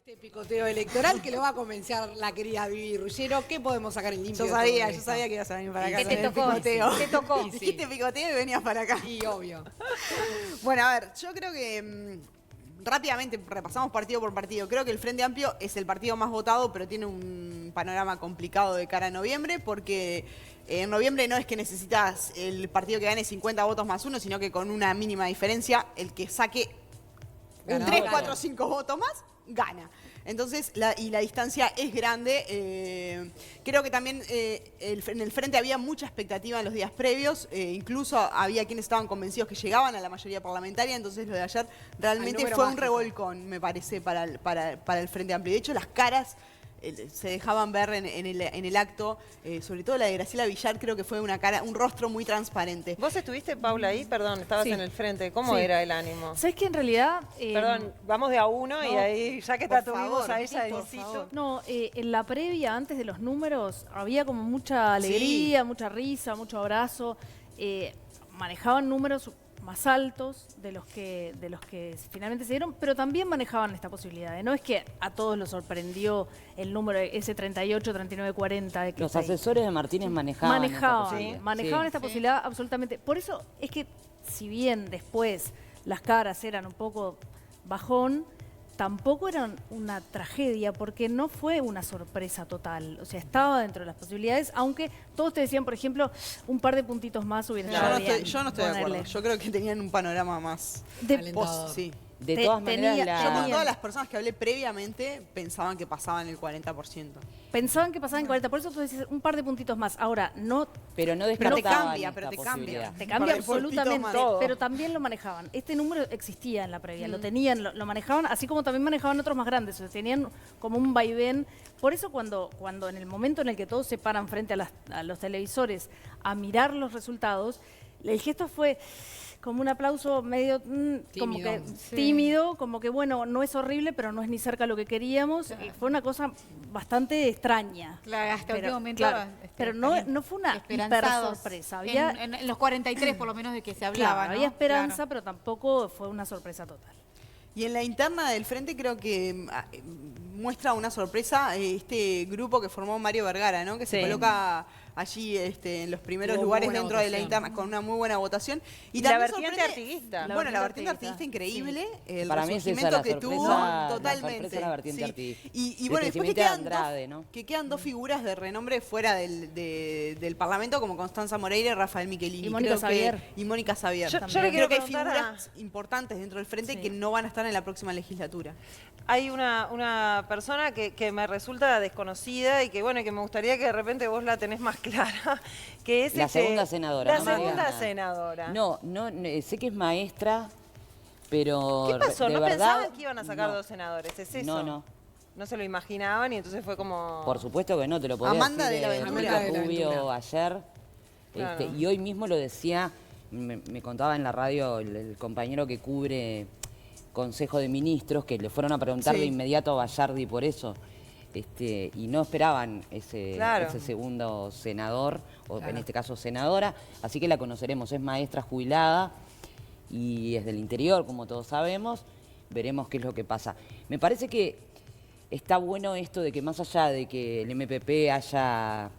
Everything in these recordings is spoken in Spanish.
este picoteo electoral que lo va a comenzar la querida Vivi Ruggiero. ¿Qué podemos sacar en limpio? Yo sabía que ibas a venir para acá. ¿Qué te tocó? Picoteo. ¿Qué tocó? Sí. Dijiste picoteo y venías para acá. Y obvio. Bueno, a ver, yo creo que rápidamente repasamos partido por partido. Creo que el Frente Amplio es el partido más votado, pero tiene un panorama complicado de cara a noviembre, porque en noviembre no es que necesitas el partido que gane 50 votos más uno, sino que con una mínima diferencia, el que saque un 3, 4, 5 votos más, gana. Entonces, la distancia es grande. Creo que también en el Frente había mucha expectativa en los días previos. Incluso había quienes estaban convencidos que llegaban a la mayoría parlamentaria. Entonces, lo de ayer realmente fue un revolcón, me parece, para el Frente Amplio. De hecho, las caras se dejaban ver en el acto, sobre todo la de Graciela Villar, creo que fue un rostro muy transparente. ¿Vos estuviste, Paula, ahí? Perdón, estabas en el frente. ¿Cómo era el ánimo? ¿Sabés que en realidad... Perdón, vamos de a uno y ahí, ya que tuvimos a ella de visito. No, en la previa, antes de los números, había como mucha alegría, mucha risa, mucho abrazo. Manejaban números más altos de los que finalmente se dieron, pero también manejaban esta posibilidad. No es que a todos los sorprendió el número ese 38, 39, 40. De que los asesores de Martínez manejaban esta posibilidad absolutamente. Por eso es que, si bien después las caras eran un poco bajón, tampoco eran una tragedia, porque no fue una sorpresa total. O sea, estaba dentro de las posibilidades, aunque todos te decían, por ejemplo, un par de puntitos más hubiera estado bien. Yo no estoy de acuerdo. Yo creo que tenían un panorama más alentador. Sí. De todas maneras, yo con todas las personas que hablé previamente pensaban que pasaban el 40%. Pensaban que pasaban el 40%, por eso tú decís un par de puntitos más. Ahora, no... Pero no Pero descartaban te cambia. Te cambia absolutamente, pero también lo manejaban. Este número existía en la previa, lo tenían, lo manejaban, así como también manejaban otros más grandes, o sea, tenían como un vaivén. Por eso cuando en el momento en el que todos se paran frente a los televisores a mirar los resultados, el gesto fue como un aplauso medio tímido, como que bueno, no es horrible, pero no es ni cerca lo que queríamos. Fue una cosa bastante extraña. Claro, hasta el último momento. Claro, pero no fue una hiper sorpresa. Había, en los 43 por lo menos de que se hablaba, claro, ¿no? había esperanza, pero tampoco fue una sorpresa total. Y en la interna del Frente creo que muestra una sorpresa este grupo que formó Mario Vergara, ¿no? Que se coloca allí en los primeros lugares dentro de la interna con una muy buena votación. Y la también vertiente artiguista. Bueno, la vertiente artiguista increíble. Sí. El para mí es esa resurgimiento la que sorpresa, tuvo totalmente. La vertiente artiguista. Y bueno, después que quedan dos figuras de renombre fuera del Parlamento, como Constanza Moreira y Rafael Michelini. Y Mónica Xavier. Y Mónica Xavier. Yo le creo quiero que hay preguntar figuras importantes dentro del Frente que no van a estar en la próxima legislatura. Hay una persona que me resulta desconocida y que bueno, que me gustaría que de repente vos la tenés más clara, que es la segunda senadora. La segunda senadora. No, sé que es maestra, pero ¿qué pasó? De ¿No verdad, pensaban que iban a sacar dos senadores? ¿Es eso? No se lo imaginaban y entonces fue como... Por supuesto que no, te lo podía Amanda decir de la Ventura. Rubio ayer. Claro. Y hoy mismo lo decía, me contaba en la radio el compañero que cubre Consejo de Ministros, que le fueron a preguntar de inmediato a Bayardi por eso. Y no esperaban ese segundo senador, o en este caso senadora, así que la conoceremos. Es maestra jubilada y es del interior, como todos sabemos. Veremos qué es lo que pasa. Me parece que está bueno esto de que más allá de que el MPP haya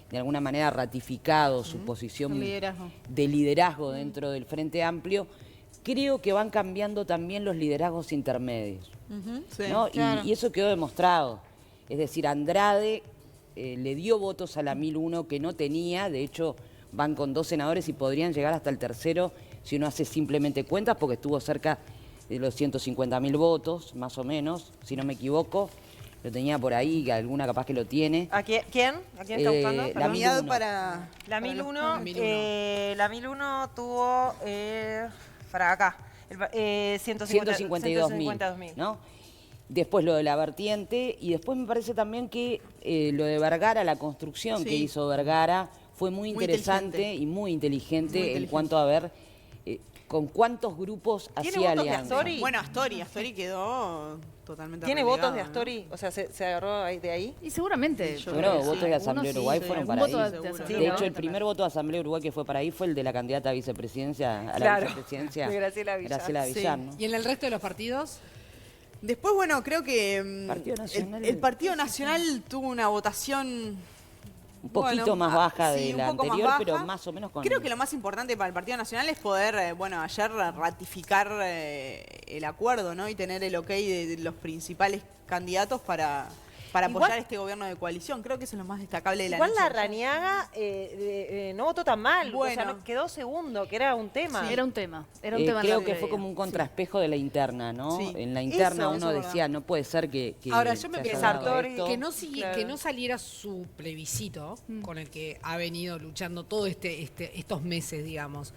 de alguna manera ratificado su posición de liderazgo dentro del Frente Amplio, creo que van cambiando también los liderazgos intermedios, ¿no? Y eso quedó demostrado. Es decir, Andrade le dio votos a la 1001 que no tenía. De hecho, van con 2 senadores y podrían llegar hasta el tercero si uno hace simplemente cuentas, porque estuvo cerca de los 150.000 votos, más o menos, si no me equivoco. Lo tenía por ahí, alguna capaz que lo tiene. ¿A quién? ¿A quién está buscando? La 1001. La 1001 tuvo... para acá. 152.000, ¿no? Después lo de la vertiente, y después me parece también que lo de Vergara, la construcción que hizo Vergara, fue muy interesante y muy inteligente en cuanto a ver con cuántos grupos hacía alianza. Astori? Bueno, Astori quedó totalmente ¿Tiene relegado, votos de Astori? ¿No? O sea, ¿se agarró de ahí? Y seguramente. Yo creo que votos de Asamblea Uruguay fueron para ahí. De hecho, el primer voto de Asamblea Uruguay que fue para ahí fue el de la candidata a vicepresidencia, a la vicepresidencia, de Graciela Villar. Graciela Villar, ¿no? ¿Y en el resto de los partidos? Después, bueno, creo que Partido Nacional. el Partido Nacional tuvo una votación Un poquito más baja sí, de un la poco más anterior, baja. pero más o menos con... Creo que lo más importante para el Partido Nacional es poder, bueno, ayer ratificar el acuerdo, ¿no? Y tener el ok de los principales candidatos para apoyar este gobierno de coalición. Creo que eso es lo más destacable de la Igual noche. Larrañaga no votó tan mal, Bueno. o sea, quedó segundo, que era un tema. Era un tema. Era un tema en creo la que fue previa. como un contraespejo de la interna, ¿no? Sí. En la interna Eso uno es decía, no puede ser que Ahora, yo me se haya pensaba dado Sartori, esto. que no saliera su plebiscito, con el que ha venido luchando todos estos meses, digamos.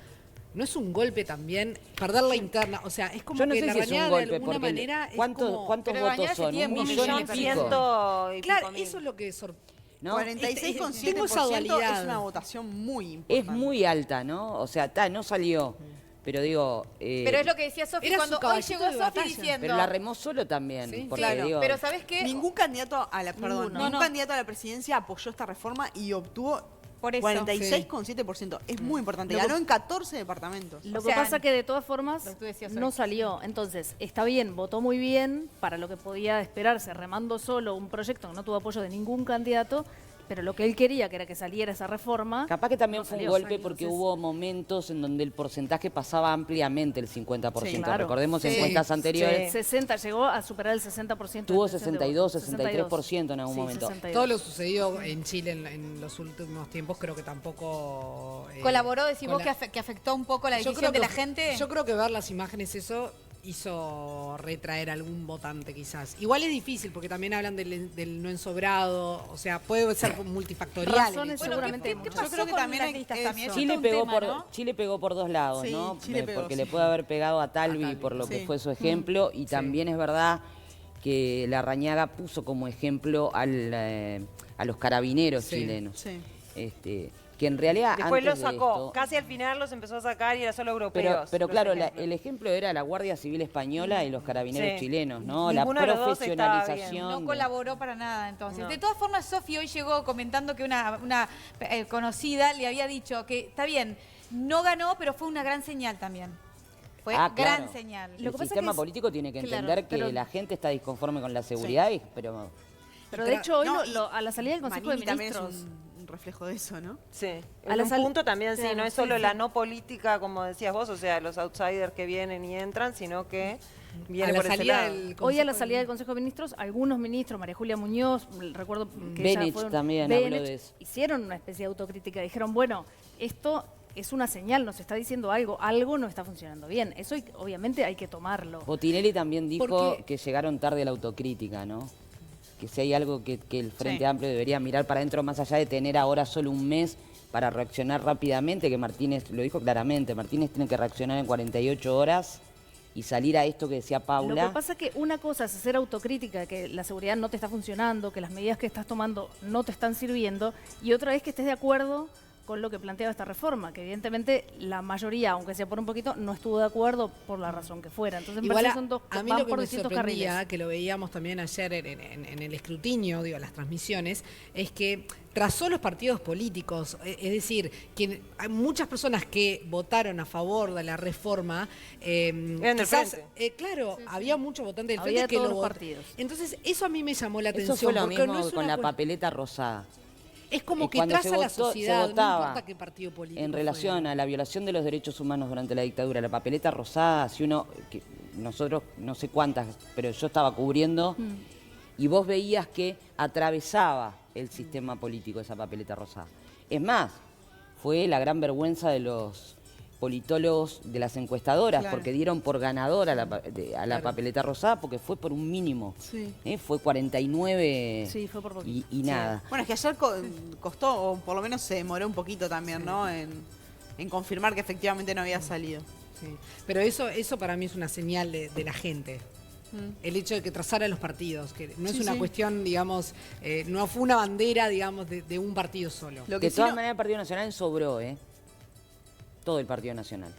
¿No es un golpe también perder la interna? O sea, es como Yo no que sé la si es un Rañaga de golpe, alguna porque manera es ¿cuántos como... votos Pero Bañada son? tiene ¿Un millones millón y de pico? ciento y pico Claro, mil. eso es lo que sorprende. ¿No? 46,7% dualidad. es una votación muy importante. Es muy alta, ¿no? O sea, no salió, pero digo... Pero es lo que decía Sofi Era su cuando hoy caballito llegó de Sofi batalla. diciendo... Pero la remó solo también, Sí, porque claro. digo... Pero ¿sabes qué? Ningún candidato a la, perdón, Ninguno. ningún No. candidato a la presidencia apoyó esta reforma y obtuvo Por eso. 46,7%. Es muy importante. Ganó en 14 departamentos. Lo O que sea, pasa que de todas formas lo que tú decías hoy. no salió. Entonces, está bien, votó muy bien para lo que podía esperarse, remando solo un proyecto que no tuvo apoyo de ningún candidato, pero lo que él quería, que era que saliera esa reforma... Capaz que también no fue un salió. golpe porque hubo momentos en donde el porcentaje pasaba ampliamente el 50%. Sí, claro. Recordemos Sí, encuestas anteriores, 60, llegó a superar el 60%. tuvo de intención de 62, voto. 63% en algún Sí, momento. 62. Todo lo sucedido en Chile en los últimos tiempos creo que tampoco... ¿Colaboró, decís con vos, la- que afectó un poco la Yo decisión creo de que- la gente? Yo creo que ver las imágenes eso hizo retraer algún votante quizás. Igual es difícil porque también hablan del no ensobrado, o sea, puede ser multifactorial. el Razones hecho. Bueno, seguramente ¿qué hay muchas. pasó Yo creo que con también las hay listas eso. también? Eso Chile es un pegó, tema, ¿no? Chile pegó por dos lados, Sí, ¿no? Chile pegó, Porque sí. le puede haber pegado a Talvi Talvi, por lo que sí. fue su ejemplo y también es verdad que Larrañaga puso como ejemplo a los carabineros Sí, chilenos. sí. Que en realidad Después lo antes de sacó, esto- casi al final los empezó a sacar y era solo pero europeos. pero los claro, ejemplos. el ejemplo era la Guardia Civil Española y los carabineros Sí. chilenos, ¿no? Ninguno La de los dos estaba bien. profesionalización. No de- colaboró para nada, entonces. No. De todas formas, Sofi hoy llegó comentando que una conocida le había dicho que, está bien, no ganó, pero fue una gran señal también. Fue Ah, gran claro. señal. El Lo que pasa sistema que es- político tiene que claro, entender que pero- la gente está disconforme con la seguridad, pero Pero de hecho hoy No, a la salida del Consejo de Manini también es Ministros... un reflejo de eso, ¿no? Sí, A en la un sal- punto también sí, Claro, no es sí, solo sí. la no política, como decías vos, o sea, los outsiders que vienen y entran, sino que viene a la por ese salida lado. del Hoy a Consejo la salida del Consejo de Ministros, algunos ministros, María Julia Muñoz, recuerdo que Benich ella fue también habló Benich, de eso. hicieron una especie de autocrítica, dijeron, bueno, esto es una señal, nos está diciendo algo no está funcionando bien. Eso obviamente hay que tomarlo. Botinelli también dijo Porque- que llegaron tarde a la autocrítica, ¿no? Que si hay algo que el Frente Sí. Amplio debería mirar para adentro, más allá de tener ahora solo un mes para reaccionar rápidamente, que Martínez lo dijo claramente, Martínez tiene que reaccionar en 48 horas y salir a esto que decía Lo Paula. que pasa es que una cosa es hacer autocrítica, que la seguridad no te está funcionando, que las medidas que estás tomando no te están sirviendo, y otra es que estés de acuerdo con lo que planteaba esta reforma, que evidentemente la mayoría, aunque sea por un poquito, no estuvo de acuerdo por la razón que fuera. Entonces me Igual parece que son dos, a mí van lo que por me distintos sorprendía, carriles. que lo veíamos también ayer en el escrutinio, digo, las transmisiones, es que trazó los partidos políticos. Es decir, que hay muchas personas que votaron a favor de la reforma. Eran del quizás, Frente. claro, había muchos votantes del Había Frente que todos lo los votaron. partidos. Entonces, eso a mí me llamó la Eso atención. fue lo porque mismo no es con una la cues- papeleta rosada. Es como que Cuando traza se la votó- se sociedad, no votaba importa qué partido político. en fue. relación a la violación de los derechos humanos durante la dictadura, la papeleta rosada, si uno, nosotros no sé cuántas, pero yo estaba cubriendo y vos veías que atravesaba el sistema político esa papeleta rosada. Es más, fue la gran vergüenza de los politólogos de las encuestadoras, Claro. porque dieron por ganadora a la papeleta rosada porque fue por un mínimo. Sí. Fue 49 Sí, fue por poquito. y nada. Bueno, es que ayer costó, o por lo menos se demoró un poquito también, ¿no? En confirmar que efectivamente no había salido. Sí. Pero eso para mí es una señal de la gente. El hecho de que trazara los partidos, que no es Sí, una sí. cuestión, digamos, no fue una bandera, digamos, de un partido solo. Lo que De sí todas no- maneras el Partido Nacional sobró, todo el Partido Nacional.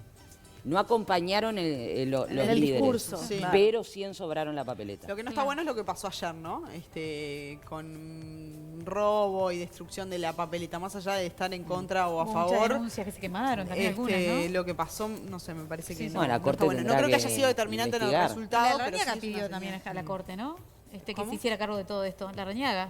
no acompañaron los el líderes, discurso, Sí. claro. pero sí ensobraron la papeleta. Lo que no está bueno es lo que pasó ayer, ¿no? Con robo y destrucción de la papeleta, más allá de estar en contra o a Hubo muchas favor. denuncias que se quemaron, también algunas, ¿no? Lo que pasó, no sé, me parece que Sí, no, bueno, la no Corte está bueno. No tendrá creo que haya que sido determinante en el investigar. resultado. La pero sí Larrañaga es una pidió también señal. acá a la Corte, ¿no? Que ¿Cómo? se hiciera cargo de todo esto. La Larrañaga,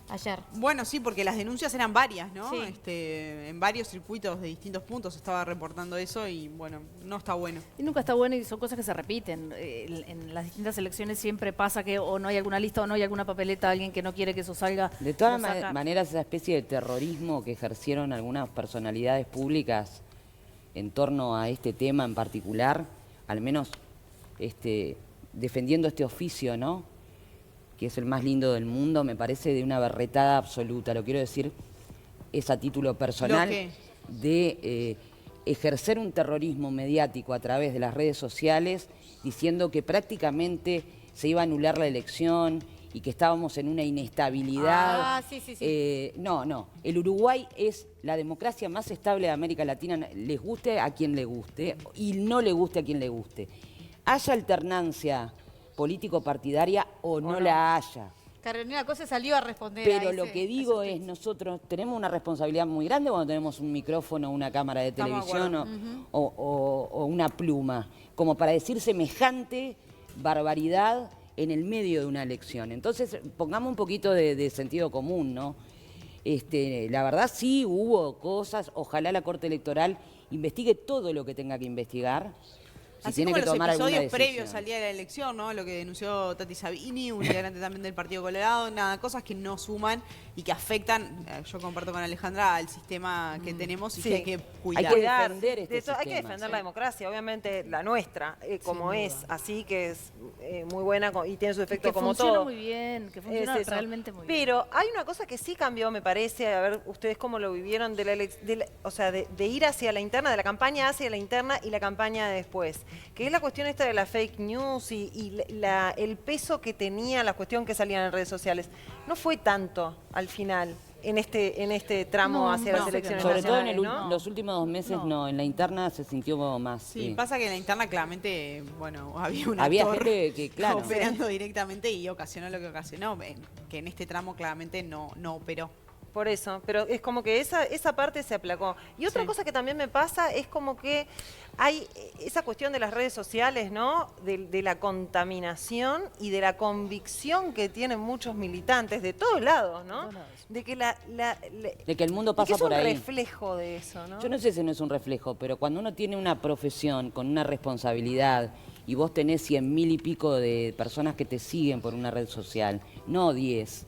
ayer. Bueno, sí, porque las denuncias eran varias, ¿no? Sí. En varios circuitos de distintos puntos estaba reportando eso y, bueno, no está bueno. Y nunca está bueno y son cosas que se repiten. En las distintas elecciones siempre pasa que o no hay alguna lista o no hay alguna papeleta, alguien que no quiere que eso salga. De todas lo saca. maneras, esa especie de terrorismo que ejercieron algunas personalidades públicas en torno a este tema en particular, al menos defendiendo este oficio, ¿no?, que es el más lindo del mundo, me parece de una berretada absoluta. Lo quiero decir, es a título personal, ¿Lo qué? de ejercer un terrorismo mediático a través de las redes sociales, diciendo que prácticamente se iba a anular la elección y que estábamos en una inestabilidad. Ah, sí. No. El Uruguay es la democracia más estable de América Latina, les guste a quien le guste y no le guste a quien le guste. Haya alternancia político-partidaria o no la haya. Carolina Cosa salió a responder a Pero ese- lo que digo es, nosotros tenemos una responsabilidad muy grande cuando tenemos un micrófono, una cámara de Estamos de televisión o una pluma, como para decir semejante barbaridad en el medio de una elección. Entonces, pongamos un poquito de sentido común, ¿no? La verdad sí hubo cosas, ojalá la Corte Electoral investigue todo lo que tenga que investigar. Si Así tiene como que los tomar alguna episodios decisión. previos al día de la elección, ¿no? Lo que denunció Tati Sabini, un integrante también del Partido Colorado, nada, cosas que no suman y que afectan, yo comparto con Alejandra, al sistema que tenemos y Sí. que hay que cuidar. Hay que defender este Hay que sistema, defender sí. la democracia, obviamente la nuestra, como es, así que es muy buena y tiene su Y efecto que como funciona todo. muy bien, que Es funciona eso. realmente muy bien. Pero hay una cosa que sí cambió, me parece, a ver ustedes cómo lo vivieron, o sea, de ir hacia la interna, de la campaña hacia la interna y la campaña de después, que es la cuestión esta de la fake news y el peso que tenía la cuestión que salían en redes sociales. No fue tanto al final en este tramo No, hacia no, las elecciones Sobre todo en nacionales, ¿no? los últimos 2 meses no, en la interna se sintió más. Sí, pasa que en la interna claramente, bueno, había un Había actor gente que, claro. operando directamente y ocasionó lo que ocasionó, que en este tramo claramente no operó. Por eso, pero es como que esa parte se aplacó. Y otra cosa que también me pasa es como que hay esa cuestión de las redes sociales, ¿no? De la contaminación y de la convicción que tienen muchos militantes de todos lados, ¿no? De que De que el mundo y que pasa es por un ahí. reflejo de eso, ¿no? Yo no sé si no es un reflejo, pero cuando uno tiene una profesión con una responsabilidad y vos tenés 100.000 y pico de personas que te siguen por una red social, no 10.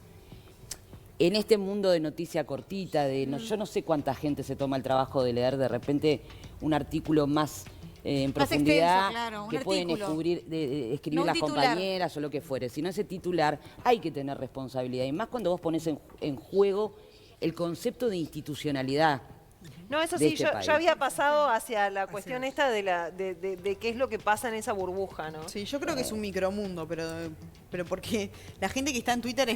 En este mundo de noticia cortita, yo no sé cuánta gente se toma el trabajo de leer de repente un artículo más en Más profundidad extenso, claro, un que pueden artículo. escribir No un las titular. compañeras o lo que fuere. Sino ese titular hay que tener responsabilidad. Y más cuando vos pones en juego el concepto de institucionalidad. No, eso de sí, este país. yo había pasado hacia la cuestión esta de qué es lo que pasa en esa burbuja, ¿no? Sí, yo creo que es un micromundo, pero porque la gente que está en Twitter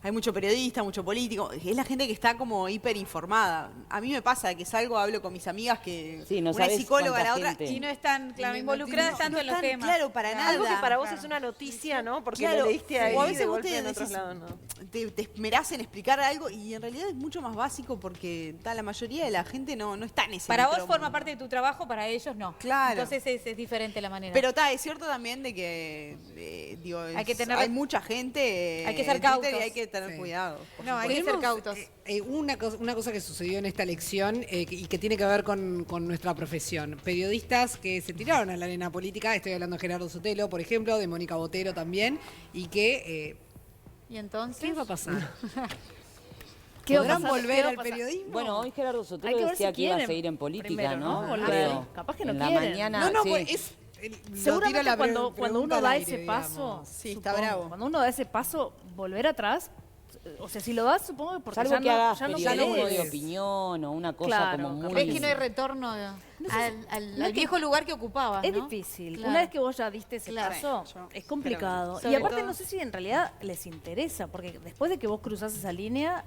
hay mucho periodista, mucho político, es la gente que está como hiperinformada. A mí me pasa que salgo, hablo con mis amigas que Sí, no una es sabes psicóloga, cuánta la otra gente. Y no están, claro, involucradas tanto en los están, temas. claro, para nada. Algo que para vos claro. es una noticia, ¿no? Porque Claro, lo leíste ahí o a veces de vos golpe te en otros decís- lados, ¿no? te esmerás en explicar algo y en realidad es mucho más básico porque la mayoría de la gente no está en ese Para vos micromundo. forma parte de tu trabajo, para ellos no. Claro. Entonces es diferente la manera. Pero es cierto también de que Hay que tener- hay mucha gente hay que ser en Twitter y cautos. hay que tener Sí. cuidado. por No, hay supuesto. que ser cautos. Una cosa que sucedió en esta elección y que tiene que ver con nuestra profesión. Periodistas que se tiraron a la arena política, estoy hablando de Gerardo Sotelo, por ejemplo, de Mónica Botero también, y que... ¿Y entonces? ¿Qué va a pasar? ¿Qué va a ¿Podrán pasar? volver ¿Qué va a al pasar? periodismo? Bueno, hoy Gerardo Hay Sotelo que ver decía si que iba a quieren seguir en política, primero, ¿no? ¿no? Volver. Creo. Capaz que no en la quieren. mañana, No, sí. pues es... lo Seguramente tiro la cuando uno pregunta da al ese aire, paso, digamos. Sí, está supongo, bravo. cuando uno da ese paso, volver atrás, o sea, si lo das, supongo que porque Salvo ya que no, hagas ya no periodismo de querés. opinión o una cosa Claro, como capaz muy... ¿Ves que no hay retorno al viejo lugar que ocupabas, Es ¿no? difícil. Claro. Una vez que vos ya diste ese Claro. paso, Sí, yo- es complicado. Sobre Y aparte todo- no sé si en realidad les interesa, porque después de que vos cruzás esa línea,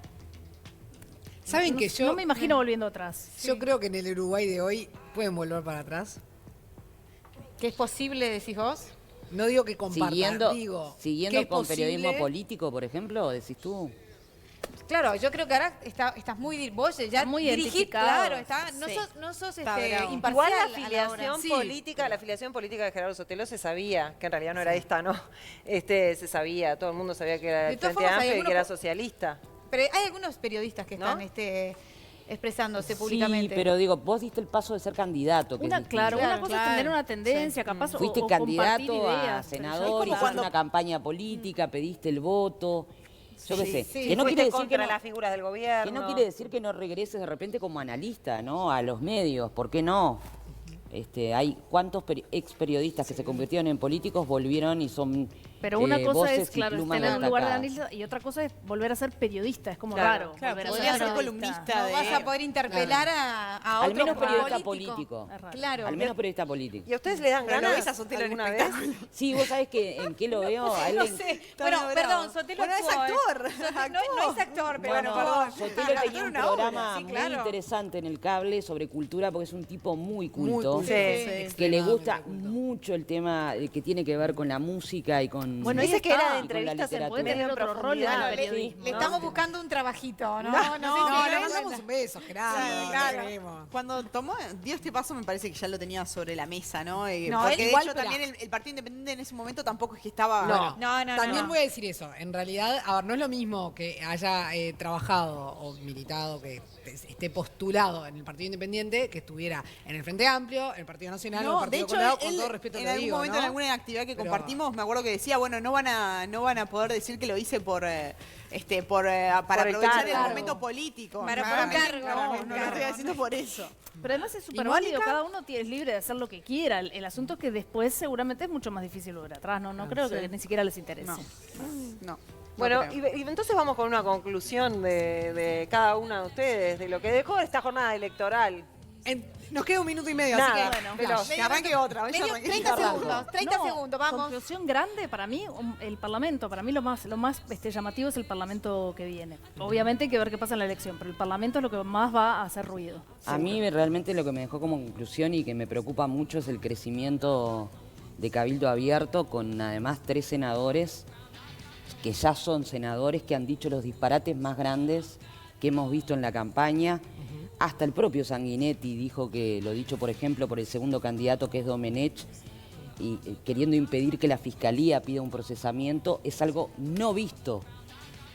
¿Saben no, que yo... no me imagino volviendo atrás. Yo creo que en el Uruguay de hoy pueden volver para atrás. ¿Que es posible, decís vos? No digo que compartan, digo. Siguiendo que es con periodismo posible. político, por ejemplo, decís tú. Claro, yo creo que ahora estás muy... Vos ya Muy dirigís, identificado. claro, Sí. no sos Está bravo. imparcial. Igual la a la hora. afiliación Sí. política, la afiliación política de Gerardo Sotelo se sabía, que en realidad no era esta, ¿no? Se sabía, todo el mundo sabía que era De del todas Frente formas, hay Amplio y que era algunos socialista. Pero hay algunos periodistas que ¿No? están expresándose públicamente. Sí, pero digo, vos diste el paso de ser candidato. Que es distinto. Claro, una Claro, cosa es claro. tener una tendencia, capaz, Fuiste o compartir candidato a ideas. senador, como hiciste cuando- una campaña política, pediste el voto. Yo qué sé. Sí, que no fuiste quiere decir que contra no, las figuras del gobierno. que no quiere decir que no regreses de repente como analista, ¿no? A los medios, ¿por qué no? Hay cuántos ex periodistas que se convirtieron en políticos volvieron y son Pero una cosa voces es, y claro, plumas tener un lugar de destacadas. analista y otra cosa es volver a ser periodista. Es como Claro, raro. claro, volver a podría ser ser periodista. columnista. No vas a poder interpelar a Al otro menos periodista político. político. Es raro. Claro. Al menos periodista político. ¿Y a ustedes le dan Pero lo ganas ves a Sotelo en alguna vez? espectáculo. Sí, vos sabés que en qué lo veo. A él No en- sé. Está Bueno, medio perdón, bravo. Sotelo Bueno, es actuó, ¿eh? actor. No es actor, pero Bueno, actuó. Sotelo tenía un una obra, programa sí, muy claro. interesante en el cable sobre cultura porque es un tipo muy culto. culto, Sí. Que le gusta Extremadamente culto. mucho el tema que tiene que ver con la música y con... Bueno, Dice ahí que era de está. entrevistas Y con la en Puede medio tener en otro rol en el profundidad. periodismo. Le ¿no? estamos buscando un trabajito, ¿no? No, le no, mandamos un beso, Gerardo. Sí, lo claro. queremos. Cuando dio este paso me parece que ya lo tenía sobre la mesa, ¿no? No, Porque él de igual, hecho pero- también el Partido Independiente en ese momento tampoco es que estaba... No, No. También voy a decir eso. En realidad, a ver, no es lo mismo que haya trabajado o militado, que esté postulado en el Partido Independiente, que estuviera en el Frente Amplio, en el Partido Nacional, o en el No, de Partido hecho, Colorado, con él todo respeto en lo algún digo, momento, ¿no? en alguna actividad que Pero- compartimos, me acuerdo que decía, bueno, no van a poder decir que lo hice para el aprovechar el cargo. momento político. Para Claramente, por un cargo, no, por un no lo cargo. estoy haciendo por eso. Pero además es súper ¿Y válido, Mónica? cada uno es libre de hacer lo que quiera. El asunto es que después seguramente es mucho más difícil volver atrás. No creo que ni siquiera les interese. No. Bueno, creo. y entonces vamos con una conclusión de cada una de ustedes, de lo que dejó esta jornada electoral. Nos queda un minuto y medio, Nada, así que bueno. veloz. Que arranque otra. Yo arranqué. 30 segundos, 30 No, segundos, vamos. Conclusión grande para mí, el Parlamento. Para mí lo más llamativo es el Parlamento que viene. Obviamente hay que ver qué pasa en la elección, pero el Parlamento es lo que más va a hacer ruido. A mí realmente lo que me dejó como conclusión y que me preocupa mucho es el crecimiento de Cabildo Abierto, con además 3 senadores que ya son senadores que han dicho los disparates más grandes que hemos visto en la campaña. Hasta el propio Sanguinetti dijo que lo dicho, por ejemplo, por el segundo candidato, que es Domenech, y queriendo impedir que la Fiscalía pida un procesamiento, es algo no visto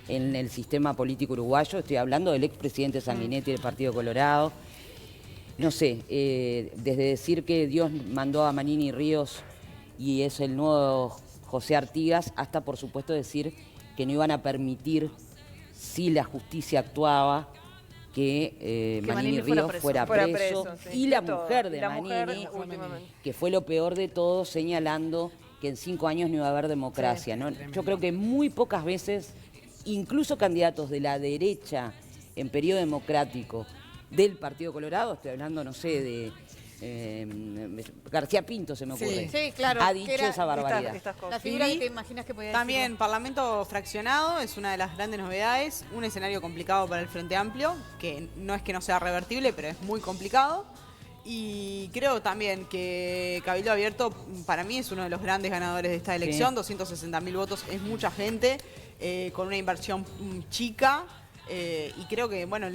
en el sistema político uruguayo. Estoy hablando del expresidente Sanguinetti del Partido Colorado. No sé, desde decir que Dios mandó a Manini Ríos y es el nuevo José Artigas, hasta por supuesto decir que no iban a permitir, si la justicia actuaba, que Manini Manini Ríos fuera preso. sí. Y la Todo. mujer de Y la mujer, Manini, últimamente. que fue lo peor de todo, señalando que en 5 años no iba a haber democracia, ¿no? Yo creo que muy pocas veces, incluso candidatos de la derecha en periodo democrático del Partido Colorado, estoy hablando, no sé, de García Pinto, se me ocurre, Sí, claro, ha que dicho era esa barbaridad. Estas cosas. La figura que te imaginas que podía También Parlamento fraccionado es una de las grandes novedades, un escenario complicado para el Frente Amplio, que no es que no sea revertible, pero es muy complicado. Y creo también que Cabildo Abierto para mí es uno de los grandes ganadores de esta elección, 260.000 votos, es mucha gente, con una inversión chica, y creo que bueno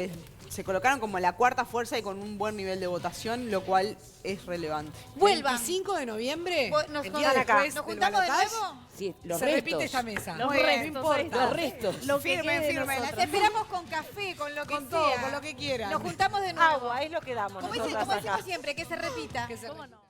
se colocaron como la cuarta fuerza y con un buen nivel de votación, lo cual es relevante. Vuelvan. 25 de noviembre, Nos el día juntan acá. después ¿Nos del juntamos de balotaje, nuevo? Sí, los se restos. repite esta mesa. Los Muy bien, restos, no importa. Los restos. Lo que Firme, quede de firme. nosotros. Las esperamos con café, con lo que Con sea. todo, con lo que quieran. Nos juntamos de nuevo. Agua, es lo que damos Como nosotras decimos acá. siempre, que se repita. Que se ¿Cómo no?